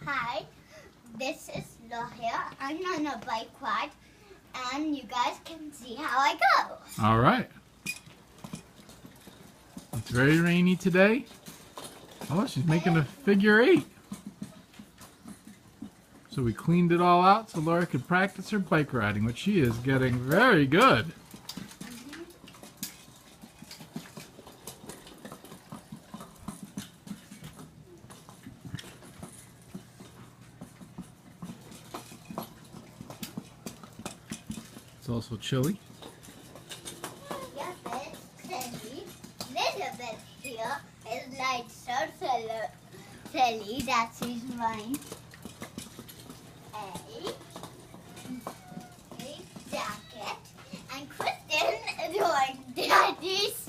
Hi, this is Lahia. I'm on a bike ride, and you guys can see how I go. All right. It's very rainy today. Oh, she's making a figure 8. So we cleaned it all out so Laura could practice her bike riding, which she is getting very good. It's also chilly. Yeah, it's silly. Little bit here is like so silly that she's wearing a jacket, and Kristen is wearing daddy's